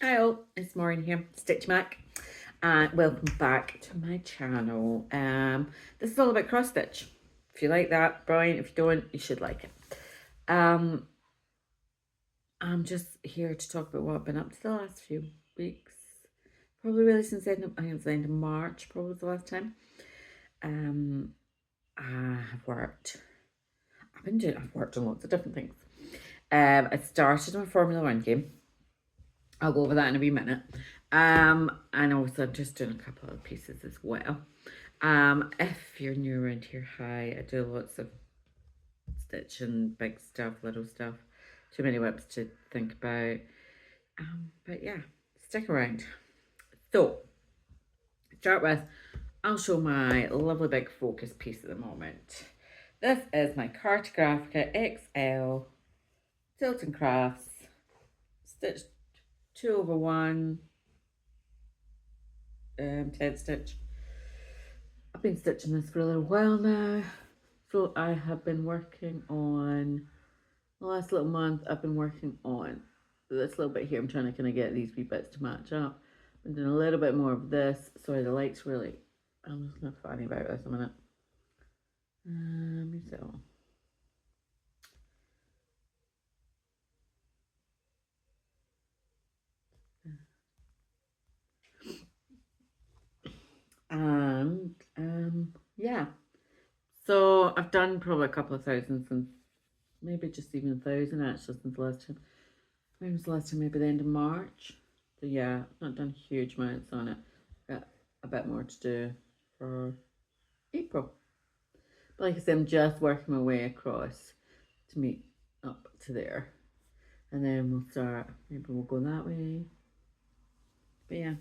Hi all, it's Maureen here, Stitch Mac, and welcome back to my channel. This is all about cross stitch. If you like that, brilliant. If you don't, you should like it. I'm just here to talk about what I've been up to the last few weeks. Probably really since I think it was the end of March, probably was the last time. I've worked on lots of different things. I started my Formula One game. I'll go over that in a wee minute. And also I'm just doing a couple of pieces as well. If you're new around here, hi, I do lots of stitching, big stuff, little stuff. Too many whips to think about. But yeah, stick around. So, start with, I'll show my lovely big focus piece at the moment. This is my Cartographica XL Tilton Crafts stitched 2/1 10 stitch. I've been stitching this for a little while now. So I have been working on, the last little month, I've been working on this little bit here. I'm trying to kind of get these wee bits to match up. I'm doing a little bit more of this. Sorry, the light's really, I'm just not funny about this a minute. So. And, yeah. So I've done probably a couple of thousand since, maybe just even 1,000 actually since the last time. When was the last time? Maybe the end of March. So yeah, I've not done huge amounts on it. Got a bit more to do for April. But like I said, I'm just working my way across to meet up to there. And then we'll start, maybe we'll go that way. But yeah,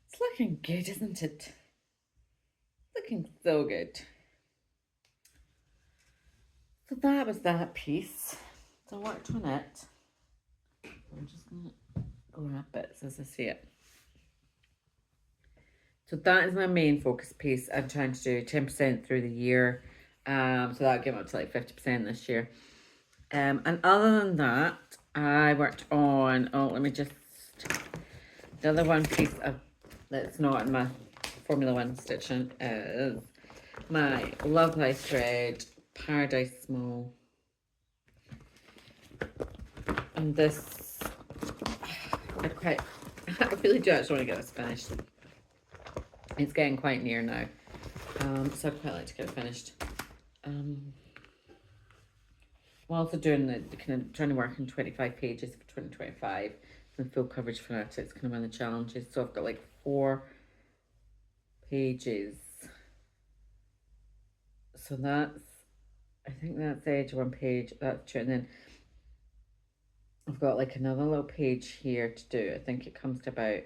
it's looking good, isn't it? Looking so good. So that was that piece. So I worked on it. I'm just going to grab bits as I see it. So that is my main focus piece. I'm trying to do 10% through the year. So that'll give up to like 50% this year. And other than that, I worked on, let me just, the other one piece of, that's not in my Formula One stitching is my Love by Thread Paradise Small. And this, I really do actually want to get this finished. It's getting quite near now. So I'd quite like to get it finished. I'm also doing the kind of trying to work on 25 pages for 2025 and full coverage for that. It's kind of one of the challenges. So I've got like 4 pages. So that's, I think that's the edge of 1 page. That's 2. And then I've got like another little page here to do. I think it comes to about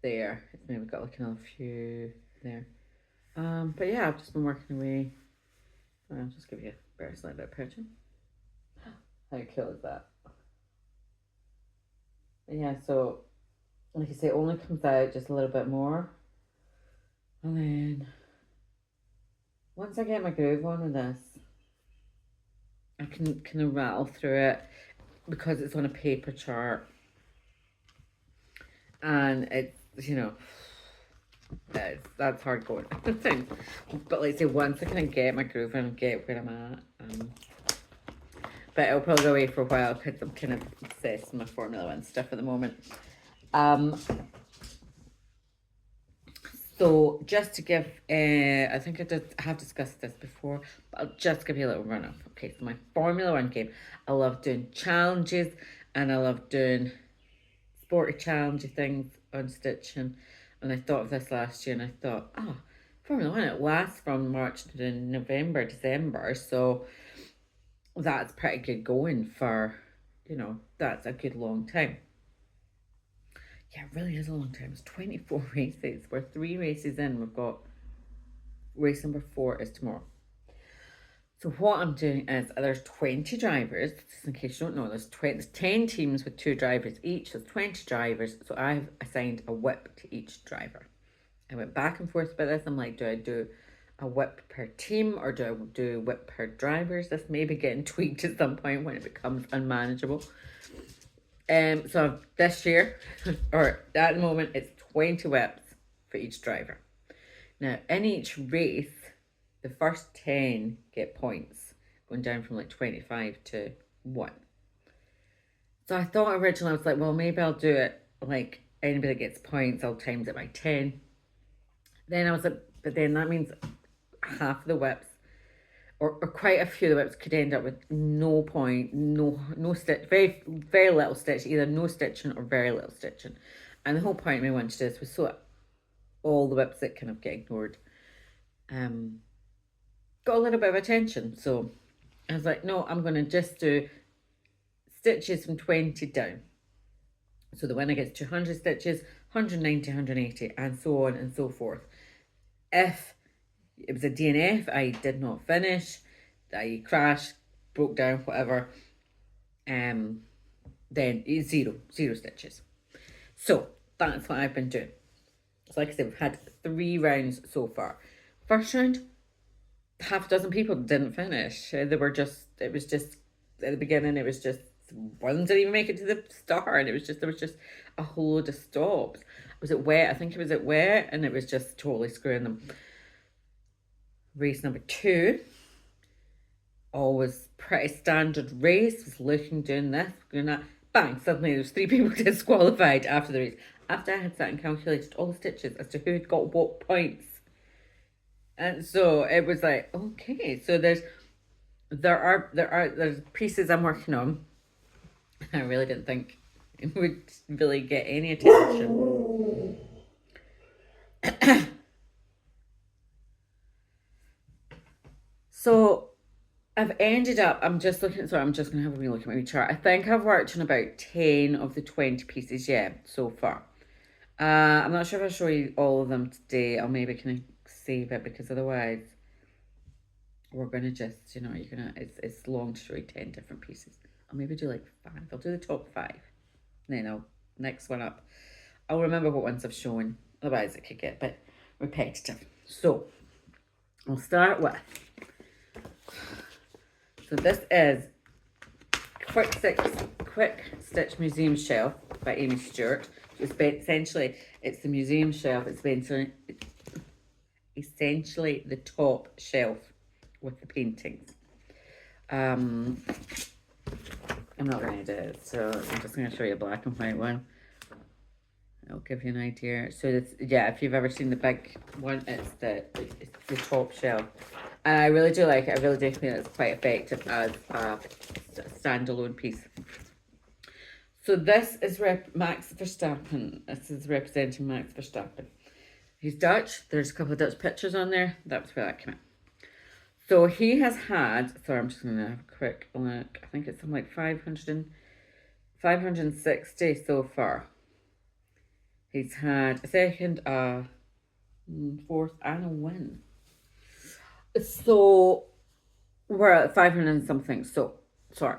there. It's maybe got like another few there. But yeah, I've just been working away. I'll just give you a very slight bit of picture. How cool is that? And yeah, so like I say, it only comes out just a little bit more. And then once I get my groove on with this, I can kind of rattle through it because it's on a paper chart. And it's, you know, that's hard going. But like I say, once I kind of get my groove and get where I'm at, but it'll probably go away for a while because I'm kind of obsessed with my Formula One stuff at the moment. So just to give, I think I have discussed this before, but I'll just give you a little run up. Okay, so my Formula One game, I love doing challenges and I love doing sporty challengey things on stitching. And I thought of this last year and I thought, oh, Formula One, it lasts from March to November, December. So that's pretty good going for, you know, that's a good long time. Yeah, it really is a long time. It's 24 races. We're 3 races in. We've got race number 4 is tomorrow. So what I'm doing is there's 20 drivers. Just in case you don't know, there's 10 teams with 2 drivers each. There's 20 drivers. So I've assigned a whip to each driver. I went back and forth about this. I'm like, do I do a whip per team or do I do whip per drivers? This may be getting tweaked at some point when it becomes unmanageable. So this year, or at the moment, it's 20 whips for each driver. Now, in each race, the first 10 get points, going down from like 25 to 1. So I thought originally, I was like, well, maybe I'll do it like anybody that gets points, I'll times it by 10. Then I was like, but then that means half of the whips, or quite a few of the whips, could end up with no point, no stitch, very little stitch, either no stitching or very little stitching. And the whole point of me wanting to do this was so all the whips that kind of get ignored got a little bit of attention. So I was like, no, I'm going to just do stitches from 20 down. So the winner gets 200 stitches, 190, 180, and so on and so forth. If it was a DNF, I did not finish, I crashed, broke down, whatever, then zero stitches. So that's what I've been doing. So like I said, we've had 3 rounds so far. First round, half a dozen people didn't finish. It was just at the beginning, it was just one didn't even make it to the start. There was just a whole load of stops. Was it wet? I think it was at wet, and it was just totally screwing them. Race number 2, always pretty standard race. Was looking, doing this, doing that. Bang! Suddenly there's 3 people disqualified after the race. After I had sat and calculated all the stitches as to who had got what points. And so it was like, okay, so there's pieces I'm working on. I really didn't think it would really get any attention. So I've ended up, I'm just going to have a wee look at my chart. I think I've worked on about 10 of the 20 pieces, so far. I'm not sure if I'll show you all of them today. I'll maybe kind of save it, because otherwise we're going to just, it's long to show you 10 different pieces. I'll maybe do like 5. I'll do the top 5. And then next one up, I'll remember what ones I've shown. Otherwise it could get a bit repetitive. So I'll start with, so this is Quick Stitch Museum Shelf by Amy Stewart. Essentially, it's the museum shelf. It's essentially the top shelf with the paintings. I'm not going to do it, so I'm just going to show you a black and white one. I'll give you an idea. So this, if you've ever seen the big one, it's the top shelf. And I really do like it. I really do think it's quite effective as a standalone piece. So this is Max Verstappen. This is representing Max Verstappen. He's Dutch. There's a couple of Dutch pictures on there. That's where that came in. So he has had, sorry, I'm just going to have a quick look. I think it's something like 560 so far. He's had a second, fourth, and a win. So we're at 500 and something. So, sorry.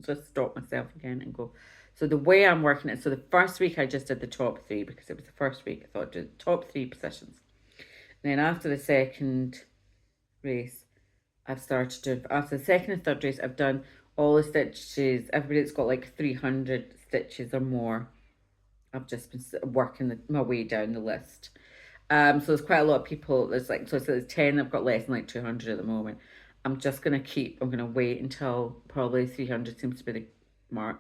Just stop myself again and go. So the way I'm working it, so the first week I just did the top 3 because it was the first week. I thought I'd do the top 3 positions. And then after the second race, I've started doing, after the second and third race, I've done all the stitches. Everybody that's got like 300 stitches or more, I've just been working my way down the list. So there's quite a lot of people. There's like, so there's 10. I've got less than like 200 at the moment. I'm going to wait until probably 300 seems to be the mark.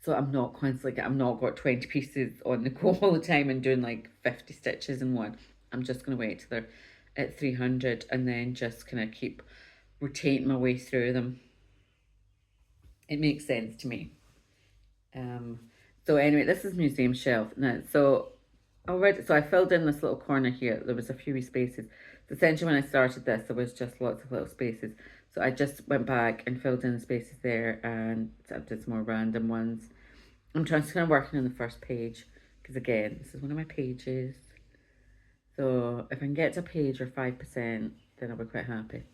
So I'm not got 20 pieces on the go all the time and doing like 50 stitches in one. I'm just going to wait till they're at 300 and then just kind of keep rotating my way through them. It makes sense to me. So anyway, this is museum shelf. Now, so I filled in this little corner here. There was a few spaces. So essentially when I started this, there was just lots of little spaces. So I just went back and filled in the spaces there, and I did some more random ones. I'm trying to kind of working on the first page, because again, this is one of my pages. So if I can get to a page or 5%, then I'll be quite happy.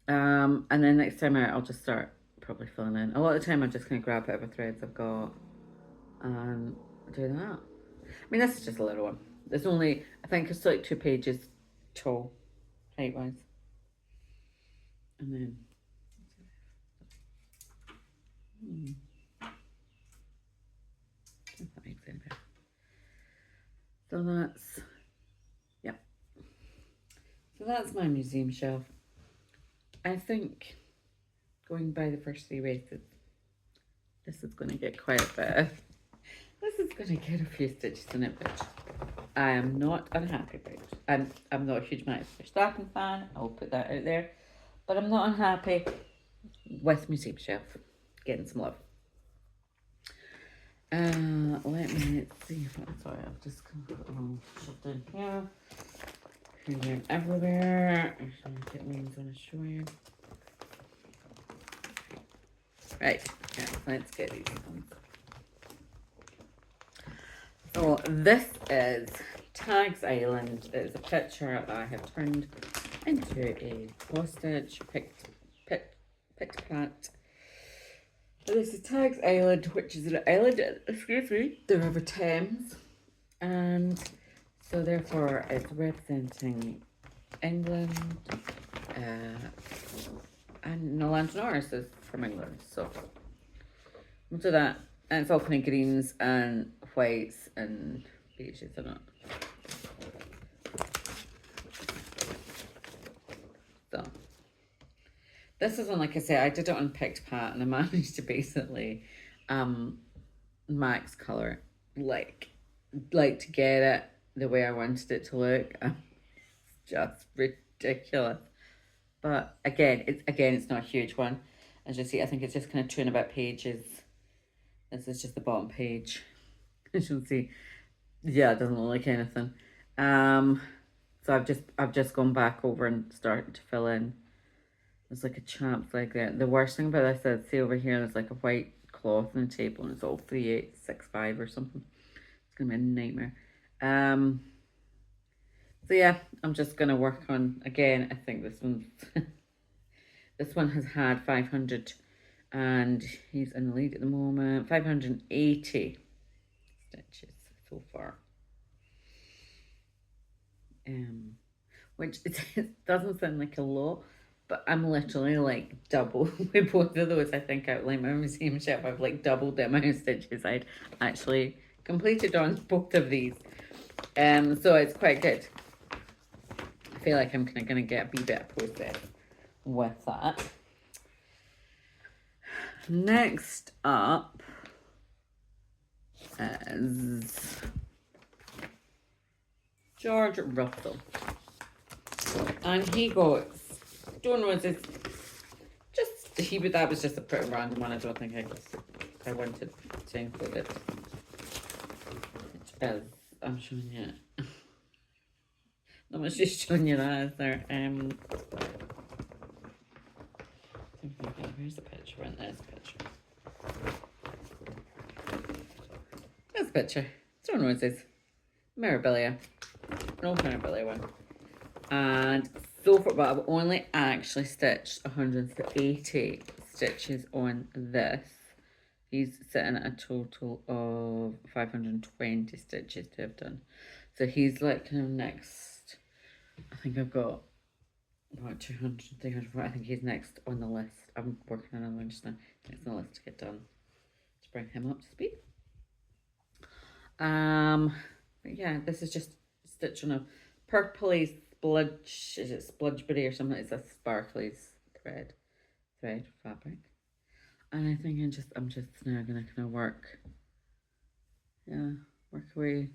And then next time out, I'll just start probably filling in. A lot of the time I'm just going to grab whatever threads I've got and do that. I mean, this is just a little one. There's only, I think it's like 2 pages tall, height-wise. And then, If that makes any better. So that's, yep. So that's my museum shelf. I think going by the first 3 races, this is going to get quite a bit. This is going to get a few stitches in it, which I am not unhappy about. I'm not a huge Max Verstappen fan, I'll put that out there. But I'm not unhappy with Museum Shelf getting some love. Let me see if I'm sorry, I've just shoved in here. Here everywhere. I'm trying to get ones I want to show you. Right, yeah, let's get these ones. So this is Tags Island. It's a picture that I have turned into a cross stitch picked plant. So this is Tags Island, which is an island, excuse me, the River Thames, and so therefore it's representing England, and the Lanzarote is from England. So that, and it's all kind of greens and whites and beaches in it. So this is one, like I said, I did it on PictPat and I managed to basically max color like to get it the way I wanted it to look. It's just ridiculous. But again, it's not a huge one. As you see, I think it's just kind of 2 and a bit pages. This is just the bottom page. As you'll see, yeah, it doesn't look like anything. So I've just gone back over and started to fill in. There's like a champ's like that. The worst thing about this is, see over here, there's like a white cloth on the table and it's all 3865 or something. It's gonna be a nightmare. So yeah, I'm just gonna work on, again, I think this one's this one has had 500 and he's in the lead at the moment. 580 stitches so far. Which it doesn't sound like a lot, but I'm literally like double with both of those. I think I like my museum shelf, I've like doubled the amount of stitches I'd actually completed on both of these. So it's quite good. I feel like I'm kind of going to get a wee bit of process with that. Next up is George Russell. And he got Stone Roses. That was just a pretty random one. I don't think I wanted to include it. Which is, I'm showing you. I was just showing you that as there. Where's the picture? And there's the picture. There's the picture. Stone Roses. Mirabilia. An old Mirabilia one. And so far, but I've only actually stitched 180 stitches on this. He's sitting at a total of 520 stitches to have done. So he's like kind of next. I think I've got about 200, 300. I think he's next on the list. I'm working on another one just now. Next on the list to get done to bring him up to speed. But yeah, this is just stitch on a purpley spludge. Is it spludgeberry or something? It's a sparkly thread fabric. And I think I'm just now gonna kind of work away.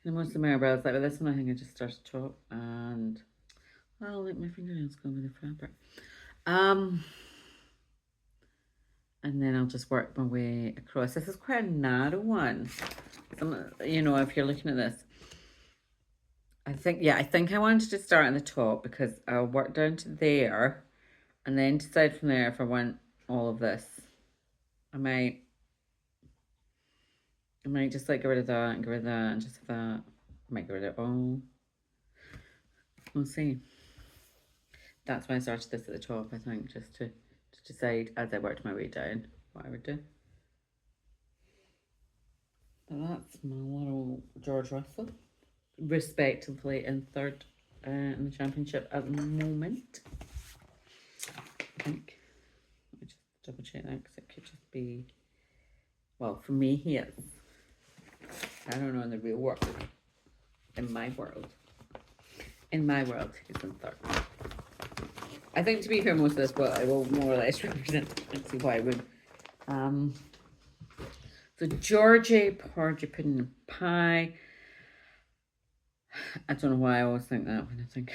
And most of the Mirabelle's like, but this one I think I just start to top and I'll let my fingernails go with the fabric. And then I'll just work my way across. This is quite a narrow one. You know, if you're looking at this, I think I wanted to start at the top because I'll work down to there and then decide from there if I want all of this. I might just like get rid of that and get rid of that and just have that. I might get rid of it all. We'll see. That's why I started this at the top, I think, just to decide as I worked my way down what I would do. But that's my little George Russell, respectively in third in the championship at the moment. I think. Let me just double check that because it could just be, well, for me he is. I don't know in the real world. In my world. In my world, he's in third. I think to be fair, most of this, but I will more or less represent why I would. So Georgie, porgy pudding and pie. I don't know why I always think that when I think.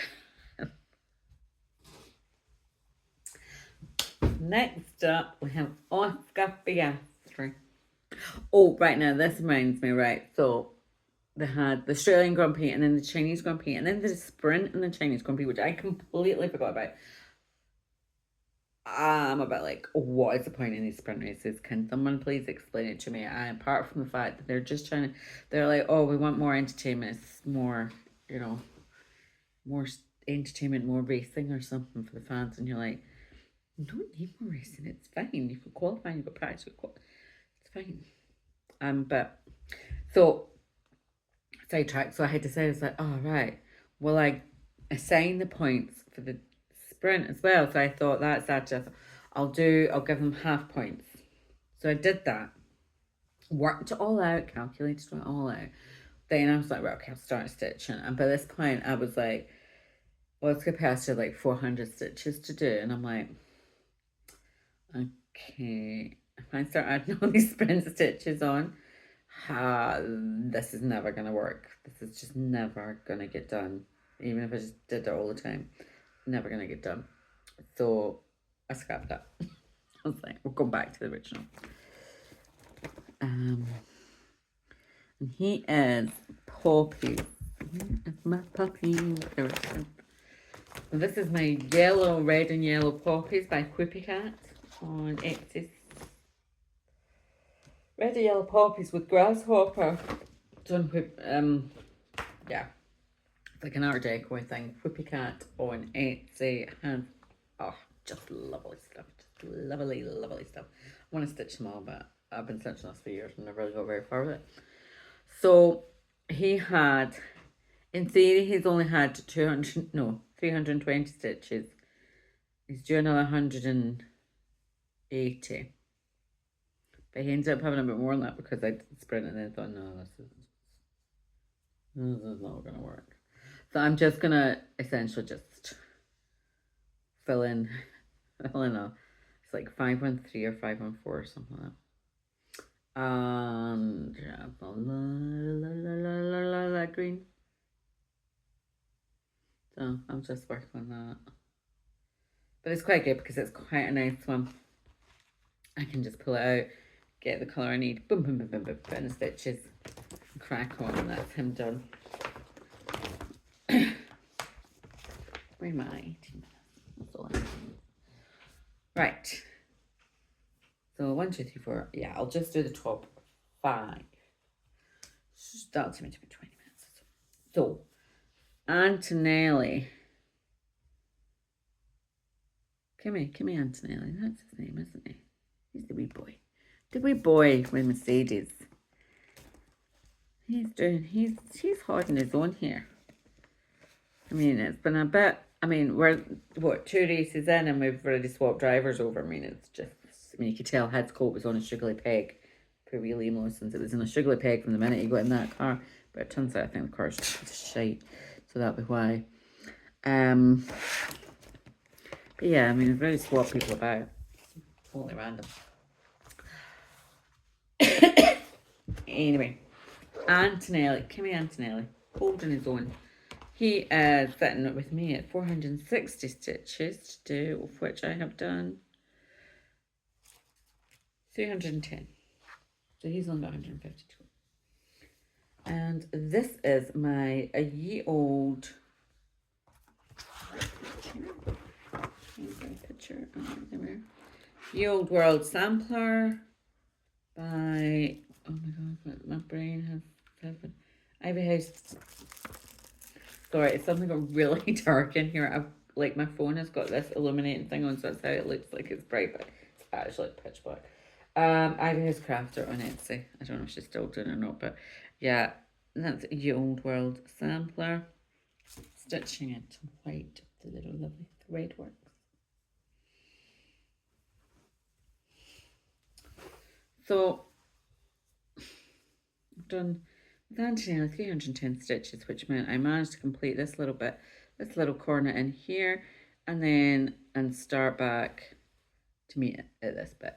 Next up, we have Oscar Piastri. Oh, right now, this reminds me, right? So they had the Australian Grand Prix and then the Chinese Grand Prix and then the sprint in the Chinese Grand Prix, which I completely forgot about. I'm a bit like, what is the point in these sprint races? Can someone please explain it to me? And apart from the fact that they're just trying to, they're like, oh, we want more entertainment, more, more entertainment, more racing or something for the fans. And you're like, you don't need more racing. It's fine. You've got qualifying, you've got practice, it's fine. But so sidetrack. So I had decided, it's like, oh right, well I assign the points for the sprint as well. So I thought that's actually, I'll give them half points. So I did that, worked it all out, calculated it all out. Then I was like, right, okay, I'll start stitching. And by this point, I was like, well, let's get past to like 400 stitches to do. And I'm like, okay, if I start adding all these sprint stitches on, this is never going to work. This is just never going to get done. Even if I just did it all the time, never going to get done. So I scrapped that. I was like, we'll go back to the original. And he is Poppy. It's my puppy. This is my yellow, red and yellow poppies by Whippy Cat on Etsy. Red and yellow poppies with grasshopper. Done whip, yeah. It's like an art deco thing. Whippy Cat on Etsy. And, oh, just lovely stuff. Just lovely, lovely stuff. I want to stitch them all, but I've been stitching this for years and never really got very far with it. So, he had, in theory, he's only had 320 stitches. He's doing another 180. But he ended up having a bit more than that because I did the sprint and then I thought, no, this is not going to work. So I'm just going to essentially just fill in it's like 513 or 514 or something like that. And yeah, green. So I'm just working on that. But it's quite good because it's quite a nice one. I can just pull it out, get the colour I need, boom, boom, boom, boom, boom, put in the stitches, crack on, and that's him done. Where am I? 18 minutes. That's all I need. Right. So 1, 2, 3, 4. Yeah, I'll just do the top 5. That'll take me 20 minutes. So, Antonelli. Come here, Antonelli. That's his name, isn't he? He's the wee boy. The wee boy with Mercedes. He's holding his own here. I mean, it's been a bit, we're, 2 races in and we've already swapped drivers over. It's just, you could tell Head's coat was on a sugarly peg for wee Liam, since it was in a sugarly peg from the minute he got in that car. But it turns out I think the car's just shite. So that'll be why. But yeah, I've already swapped people about. Totally random. Anyway, Antonelli, Kimi Antonelli, holding his own. He is sitting with me at 460 stitches to do, of which I have done 310. So he's on 152. And this is my ye old picture. Ye Old World sampler by, oh my god, my brain has Ivy House. Sorry, it's something got really dark in here. My phone has got this illuminating thing on, so that's how it looks like it's bright, but it's actually pitch black. Ivy House Crafter on Etsy. I don't know if she's still doing it or not, but yeah, that's Ye Old World sampler. Stitching it to white, the little lovely thread works. So I've done Then to nearly 310 stitches, which meant I managed to complete this little bit, this little corner in here, and start back to meet at this bit.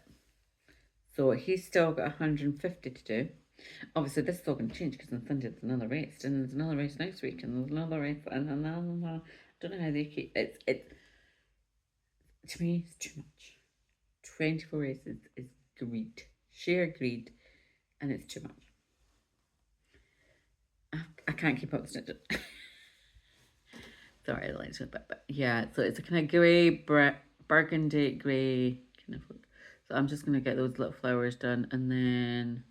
So he's still got 150 to do. Obviously, this is all going to change because on Sunday there's another race, and there's another race next week, and there's another race, and I don't know how they keep it. To me, it's too much. 24 races is greed, sheer greed, and it's too much. I can't keep up with stitches. Sorry, the lights are a bit, but yeah, so it's a kind of grey, burgundy grey kind of look. So I'm just going to get those little flowers done, and then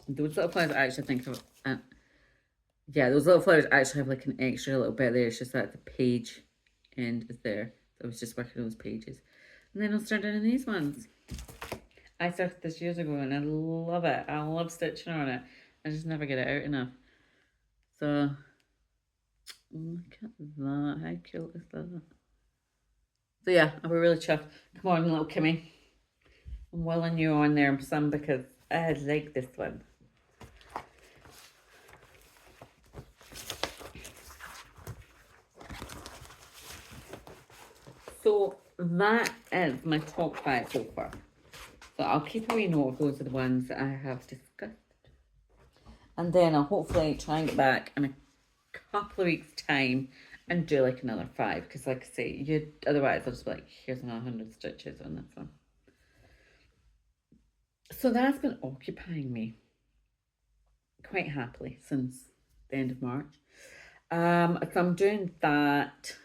those little flowers I actually think of, yeah, those little flowers actually have like an extra little bit there. It's just that the page end is there. So I was just working on those pages. And then I'll start doing these ones. I started this years ago and I love it. I love stitching on it. I just never get it out enough. So, look at that. How cool is that? So yeah, I'll be really chuffed. Come on, little Kimmy. I'm willing you on there some because I like this one. So that is my top 5 so far. So I'll keep a wee note of those are the ones that I have discussed. And then I'll hopefully try and get back in a couple of weeks' time and do like another 5. Because like I say, otherwise I'll just be like, here's another 100 stitches on this one. So that's been occupying me quite happily since the end of March. So I'm doing that.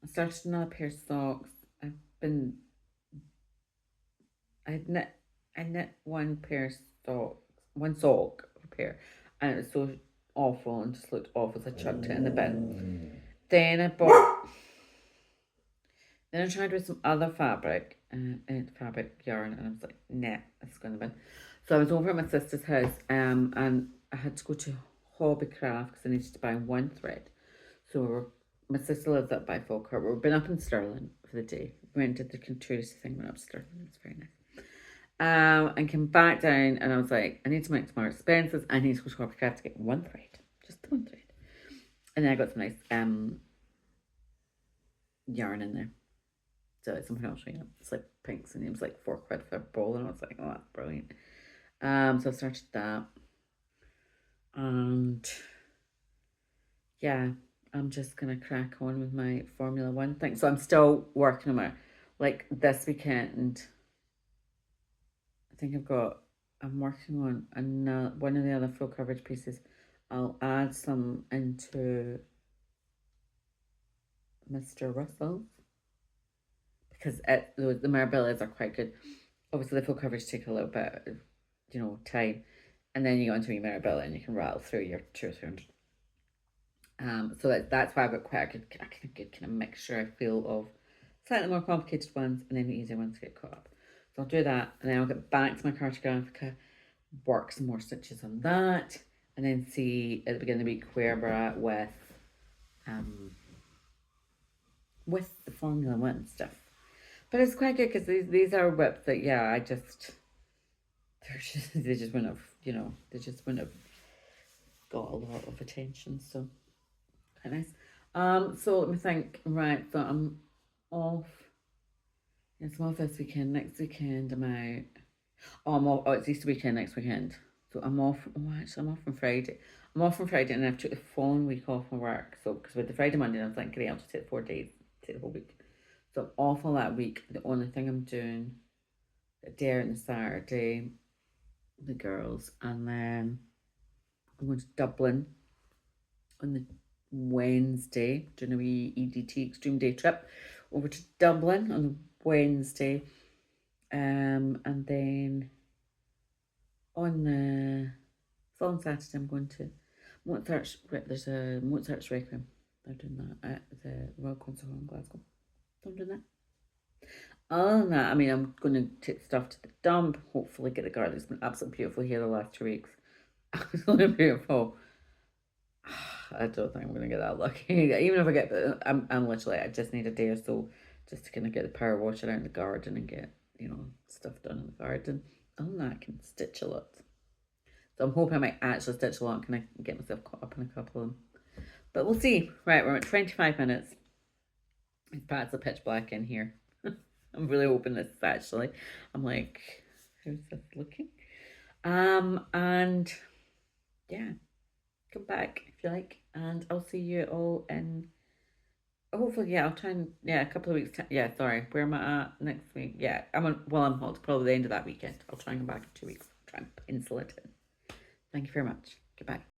I started another pair of socks. I knit one pair of socks, one sock pair, and it was so awful and just looked awful, so I chucked it in the bin. Then I tried with some other fabric, fabric yarn, and I was like, nah, it's going in the bin. So I was over at my sister's house, and I had to go to Hobbycraft because I needed to buy one thread. So my sister lives up by Falkirk. We've been up in Stirling for the day. We went to the touristy thing, went up to Stirling. It was very nice. And came back down, and I was like, I need to make some more expenses. I need to go to Hobbycraft to get one thread, just the one thread. And then I got some nice yarn in there. So it's something I'll show you. It's like pinks, and it was like £4 for a bowl, and I was like, oh, that's brilliant. So I started that, and yeah, I'm just gonna crack on with my Formula One thing. So I'm still working on it. Like this weekend, I think I'm working on one of the other full coverage pieces. I'll add some into Mr. Russell's because the Marabillas are quite good. Obviously, the full coverage take a little bit of, time, and then you go into a Marabella and you can rattle through your 2 or 300. So that's why I've got quite a good kind of mixture, I feel, of slightly more complicated ones and then the easier ones to get caught up. So I'll do that, and then I'll get back to my Cartographica, work some more stitches on that, and then see at the beginning of the week where we're at with the Formula One stuff. But it's quite good because these are whips that they just wouldn't have got a lot of attention. So quite nice. So let me think. Right, so I'm off. Yes, I'm off this weekend. Next weekend I'm out. Oh, I'm off. Oh, it's Easter weekend next weekend. So I'm off. Oh, actually, I'm off on Friday. I'm off on Friday, and I've took the following week off from work. So because with the Friday, Monday, I was like, great, I'll just take 4 days, take the whole week. So I'm off all that week. The only thing I'm doing, a day out on the Saturday, the girls, and then I'm going to Dublin on the Wednesday, doing a wee EDT Extreme Day trip over to Dublin on the Wednesday, and then on the following Saturday I'm going to Mozart's. There's a Mozart's Requiem. They're doing that at the Royal Concert Hall in Glasgow. So I'm doing that. Other than that, I mean, I'm going to take stuff to the dump. Hopefully, get the garden. It's been absolutely beautiful here the last 2 weeks. Absolutely beautiful. I don't think I'm going to get that lucky. Even if I get, I'm literally, I just need a day or so just to kind of get the power washer out in the garden and get, stuff done in the garden. Other than that, I can stitch a lot. So I'm hoping I might actually stitch a lot and kind of get myself caught up in a couple of them. But we'll see. Right, we're at 25 minutes. It's practically pitch black in here. I'm really hoping this is actually. I'm like, how's this looking? And yeah, come back if you like, and I'll see you all in. Hopefully, yeah, I'll try and a couple of weeks. Yeah, sorry, where am I at next week? Yeah, I'm on. Well, I'm hot. Probably the end of that weekend. I'll try and come back in 2 weeks. Try and pencil it in. Thank you very much. Goodbye.